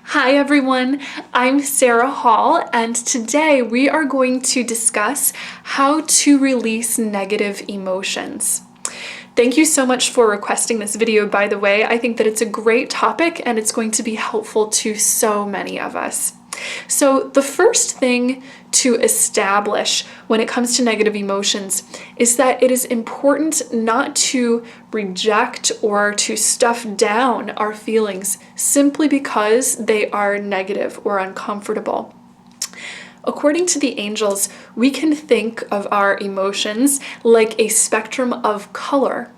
Hi everyone, I'm Sarah Hall, and today we are going to discuss how to release negative emotions. Thank you so much for requesting this video, by the way. I think that it's a great topic and it's going to be helpful to so many of us. So the first thing to establish when it comes to negative emotions is that it is important not to reject or to stuff down our feelings simply because they are negative or uncomfortable. According to the angels, we can think of our emotions like a spectrum of color.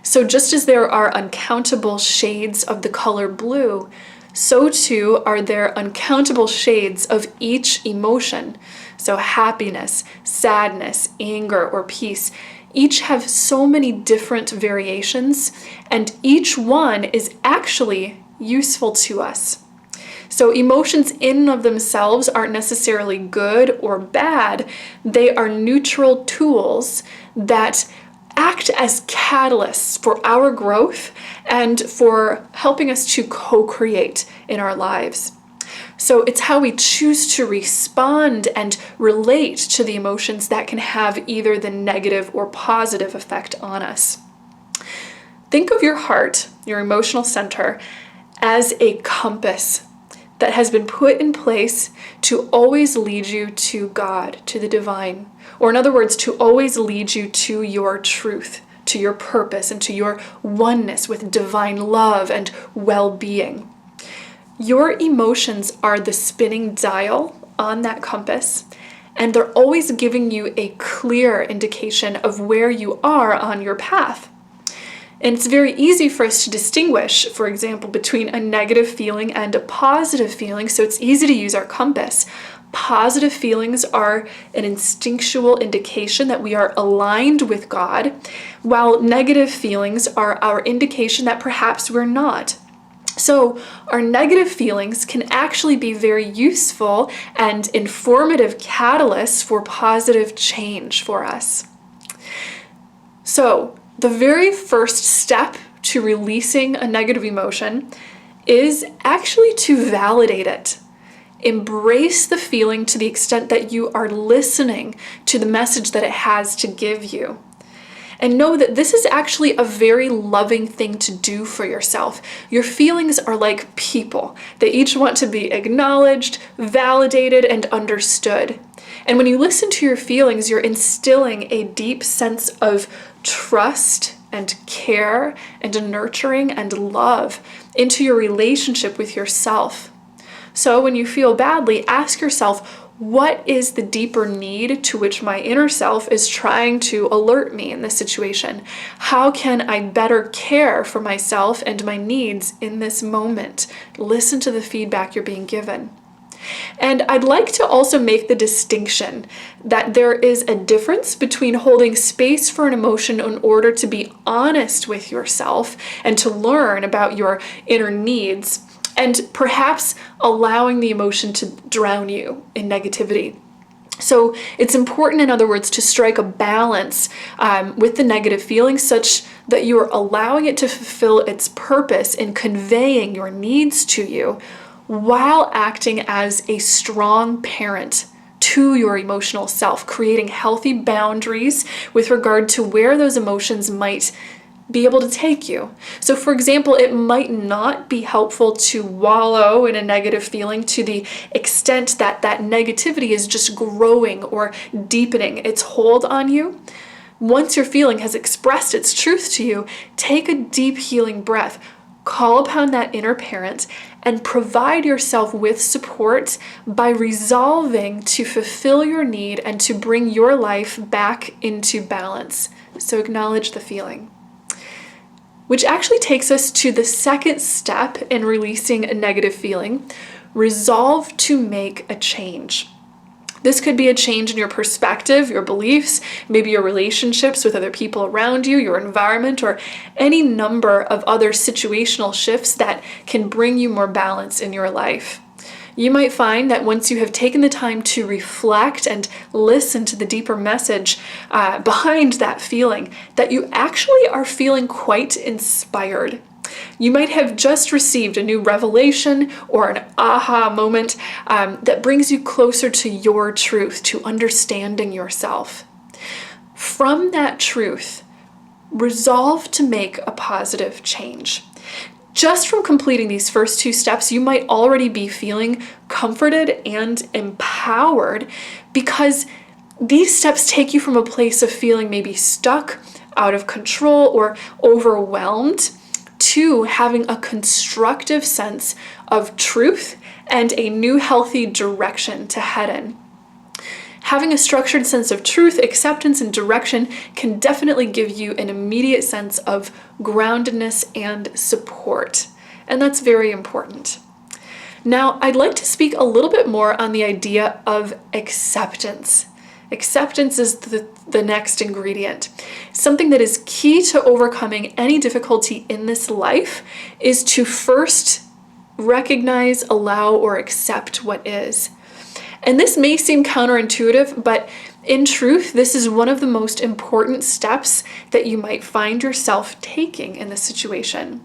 So just as there are uncountable shades of the color blue, so too are there uncountable shades of each emotion. So happiness, sadness, anger, or peace, each have so many different variations, and each one is actually useful to us. So emotions in and of themselves aren't necessarily good or bad. They are neutral tools that act as catalysts for our growth and for helping us to co-create in our lives. So it's how we choose to respond and relate to the emotions that can have either the negative or positive effect on us. Think of your heart, your emotional center, as a compass that has been put in place to always lead you to God, to the divine. Or in other words, to always lead you to your truth, to your purpose, and to your oneness with divine love and well-being. Your emotions are the spinning dial on that compass, and they're always giving you a clear indication of where you are on your path. And it's very easy for us to distinguish, for example, between a negative feeling and a positive feeling, so it's easy to use our compass. Positive feelings are an instinctual indication that we are aligned with God, while negative feelings are our indication that perhaps we're not. So our negative feelings can actually be very useful and informative catalysts for positive change for us. So the very first step to releasing a negative emotion is actually to validate it. Embrace the feeling to the extent that you are listening to the message that it has to give you. And know that this is actually a very loving thing to do for yourself. Your feelings are like people. They each want to be acknowledged, validated, and understood. And when you listen to your feelings, you're instilling a deep sense of trust and care and nurturing and love into your relationship with yourself. So when you feel badly, ask yourself, what is the deeper need to which my inner self is trying to alert me in this situation? How can I better care for myself and my needs in this moment? Listen to the feedback you're being given. And I'd like to also make the distinction that there is a difference between holding space for an emotion in order to be honest with yourself and to learn about your inner needs, and perhaps allowing the emotion to drown you in negativity. So it's important, in other words, to strike a balance with the negative feeling such that you are allowing it to fulfill its purpose in conveying your needs to you, while acting as a strong parent to your emotional self, creating healthy boundaries with regard to where those emotions might be able to take you. So for example, it might not be helpful to wallow in a negative feeling to the extent that that negativity is just growing or deepening its hold on you. Once your feeling has expressed its truth to you, take a deep healing breath. Call upon that inner parent and provide yourself with support by resolving to fulfill your need and to bring your life back into balance. So acknowledge the feeling. Which actually takes us to the second step in releasing a negative feeling: resolve to make a change. This could be a change in your perspective, your beliefs, maybe your relationships with other people around you, your environment, or any number of other situational shifts that can bring you more balance in your life. You might find that once you have taken the time to reflect and listen to the deeper message behind that feeling, that you actually are feeling quite inspired. You might have just received a new revelation or an aha moment that brings you closer to your truth, to understanding yourself. From that truth, resolve to make a positive change. Just from completing these first two steps, you might already be feeling comforted and empowered, because these steps take you from a place of feeling maybe stuck, out of control, or overwhelmed, to having a constructive sense of truth and a new healthy direction to head in. Having a structured sense of truth, acceptance, and direction can definitely give you an immediate sense of groundedness and support. And that's very important. Now, I'd like to speak a little bit more on the idea of acceptance. Acceptance is the next ingredient. Something that is key to overcoming any difficulty in this life is to first recognize, allow, or accept what is. And this may seem counterintuitive, but in truth, this is one of the most important steps that you might find yourself taking in this situation.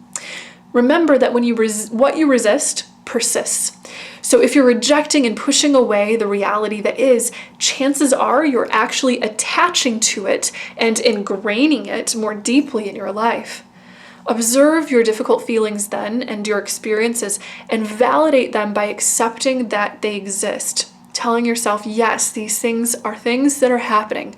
Remember that when what you resist persists. So if you're rejecting and pushing away the reality that is, chances are you're actually attaching to it and ingraining it more deeply in your life. Observe your difficult feelings then and your experiences, and validate them by accepting that they exist. Telling yourself, yes, these things are things that are happening.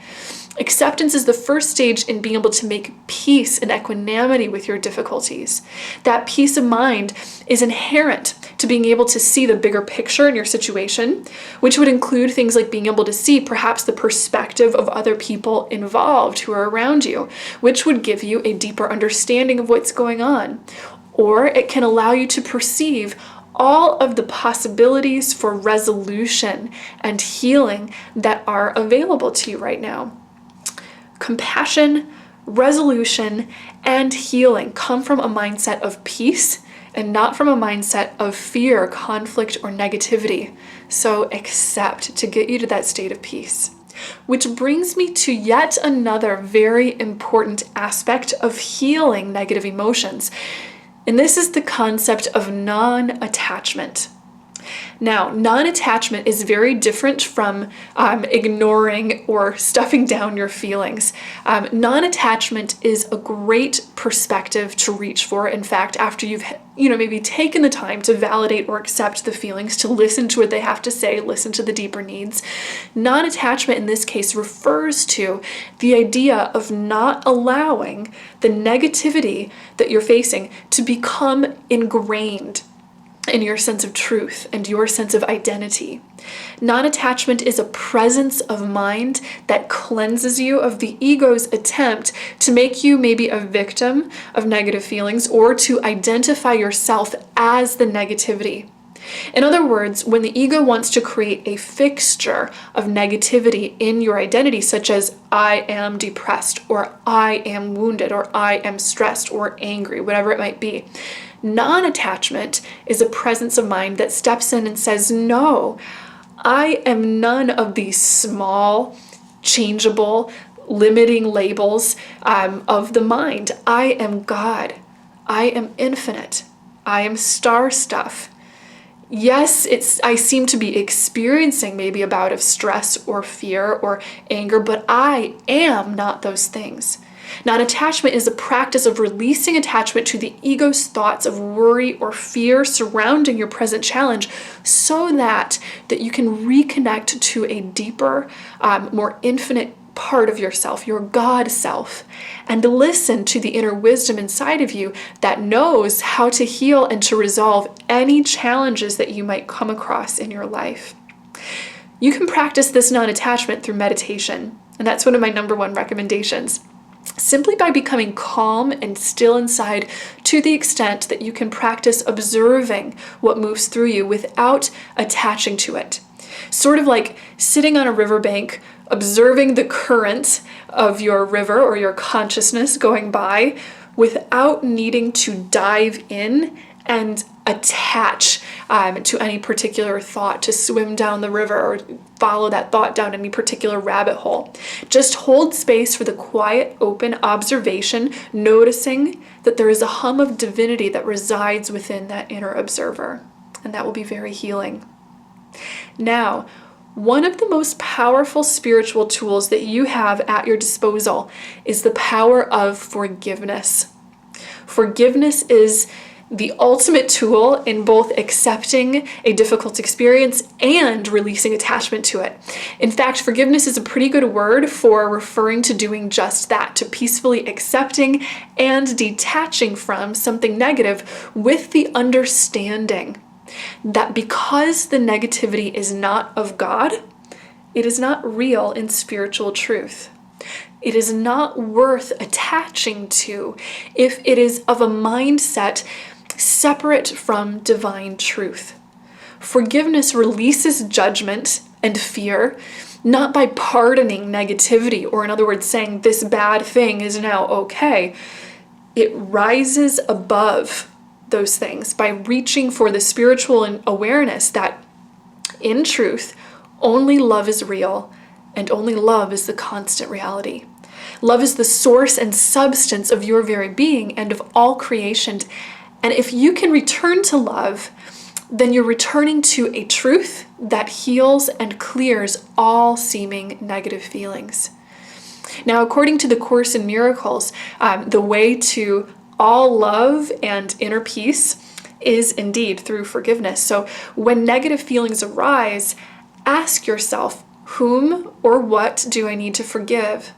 Acceptance is the first stage in being able to make peace and equanimity with your difficulties. That peace of mind is inherent to being able to see the bigger picture in your situation, which would include things like being able to see perhaps the perspective of other people involved who are around you, which would give you a deeper understanding of what's going on. Or it can allow you to perceive all of the possibilities for resolution and healing that are available to you right now. Compassion, resolution, and healing come from a mindset of peace and not from a mindset of fear, conflict, or negativity. So accept to get you to that state of peace. Which brings me to yet another very important aspect of healing negative emotions. And this is the concept of non-attachment. Now, non-attachment is very different from ignoring or stuffing down your feelings. Non-attachment is a great perspective to reach for. In fact, after you've maybe taken the time to validate or accept the feelings, to listen to what they have to say, listen to the deeper needs. Non-attachment in this case refers to the idea of not allowing the negativity that you're facing to become ingrained in your sense of truth and your sense of identity. Non-attachment is a presence of mind that cleanses you of the ego's attempt to make you maybe a victim of negative feelings or to identify yourself as the negativity. In other words, when the ego wants to create a fixture of negativity in your identity, such as I am depressed, or I am wounded, or I am stressed, or angry, whatever it might be, non-attachment is a presence of mind that steps in and says, no, I am none of these small, changeable, limiting labels of the mind. I am God. I am infinite. I am star stuff. Yes, I seem to be experiencing maybe a bout of stress or fear or anger, but I am not those things. Non-attachment is a practice of releasing attachment to the ego's thoughts of worry or fear surrounding your present challenge so that you can reconnect to a deeper, more infinite part of yourself, your God self, and listen to the inner wisdom inside of you that knows how to heal and to resolve any challenges that you might come across in your life. You can practice this non-attachment through meditation, and that's one of my number one recommendations. Simply by becoming calm and still inside to the extent that you can practice observing what moves through you without attaching to it. Sort of like sitting on a riverbank, observing the current of your river or your consciousness going by without needing to dive in and attach to any particular thought, to swim down the river or follow that thought down any particular rabbit hole. Just hold space for the quiet, open observation, noticing that there is a hum of divinity that resides within that inner observer, and that will be very healing. Now, one of the most powerful spiritual tools that you have at your disposal is the power of forgiveness. Forgiveness is the ultimate tool in both accepting a difficult experience and releasing attachment to it. In fact, forgiveness is a pretty good word for referring to doing just that, to peacefully accepting and detaching from something negative with the understanding that because the negativity is not of God, it is not real in spiritual truth. It is not worth attaching to if it is of a mindset separate from divine truth. Forgiveness releases judgment and fear, not by pardoning negativity, or in other words, saying this bad thing is now okay. It rises above those things by reaching for the spiritual awareness that in truth, only love is real and only love is the constant reality. Love is the source and substance of your very being and of all creation. And if you can return to love, then you're returning to a truth that heals and clears all seeming negative feelings. Now, according to the Course in Miracles, the way to all love and inner peace is indeed through forgiveness. So when negative feelings arise, ask yourself, whom or what do I need to forgive?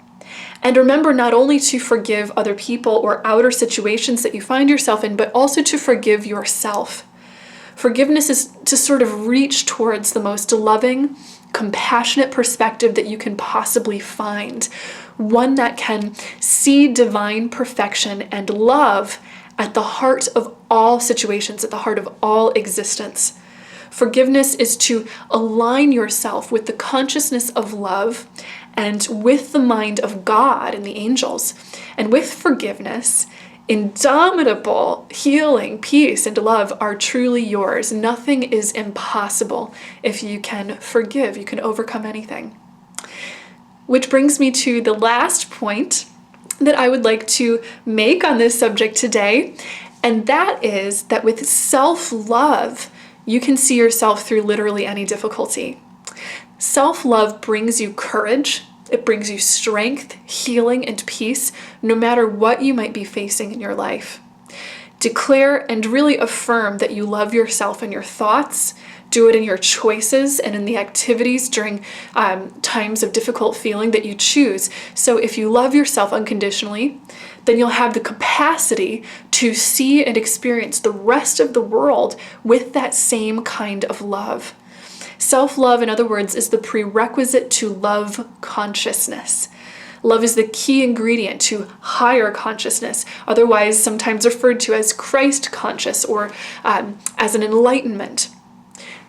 And remember not only to forgive other people or outer situations that you find yourself in, but also to forgive yourself. Forgiveness is to sort of reach towards the most loving, compassionate perspective that you can possibly find. One that can see divine perfection and love at the heart of all situations, at the heart of all existence. Forgiveness is to align yourself with the consciousness of love and with the mind of God and the angels. And with forgiveness, indomitable healing, peace, and love are truly yours. Nothing is impossible if you can forgive. You can overcome anything. Which brings me to the last point that I would like to make on this subject today, and that is that with self-love, you can see yourself through literally any difficulty. Self-love brings you courage, it brings you strength, healing, and peace, no matter what you might be facing in your life. Declare and really affirm that you love yourself and your thoughts. Do it in your choices and in the activities during times of difficult feeling that you choose. So if you love yourself unconditionally, then you'll have the capacity to see and experience the rest of the world with that same kind of love. Self-love, in other words, is the prerequisite to love consciousness. Love is the key ingredient to higher consciousness, otherwise sometimes referred to as Christ conscious or as an enlightenment.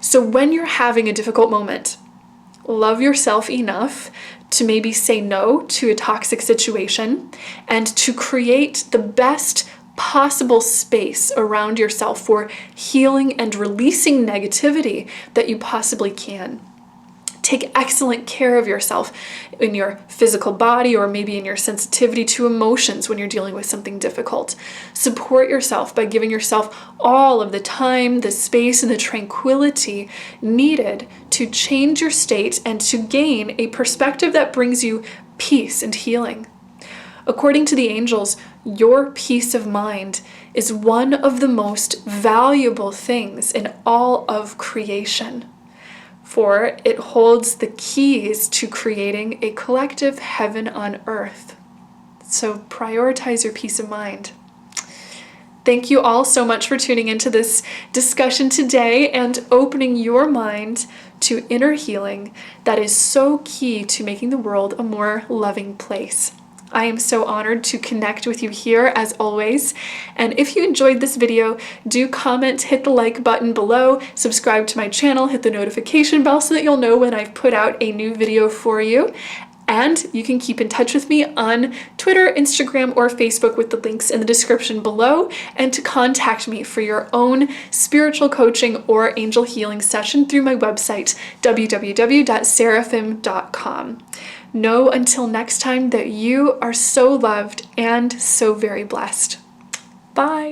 So when you're having a difficult moment, love yourself enough to maybe say no to a toxic situation and to create the best possible space around yourself for healing and releasing negativity that you possibly can. Take excellent care of yourself in your physical body or maybe in your sensitivity to emotions when you're dealing with something difficult. Support yourself by giving yourself all of the time, the space, and the tranquility needed to change your state and to gain a perspective that brings you peace and healing. According to the angels, your peace of mind is one of the most valuable things in all of creation, for it holds the keys to creating a collective heaven on earth. So prioritize your peace of mind. Thank you all so much for tuning into this discussion today and opening your mind to inner healing that is so key to making the world a more loving place. I am so honored to connect with you here as always. And if you enjoyed this video, do comment, hit the like button below, subscribe to my channel, hit the notification bell so that you'll know when I've put out a new video for you. And you can keep in touch with me on Twitter, Instagram, or Facebook with the links in the description below, and to contact me for your own spiritual coaching or angel healing session through my website, www.seraphim.com. Know until next time that you are so loved and so very blessed. Bye.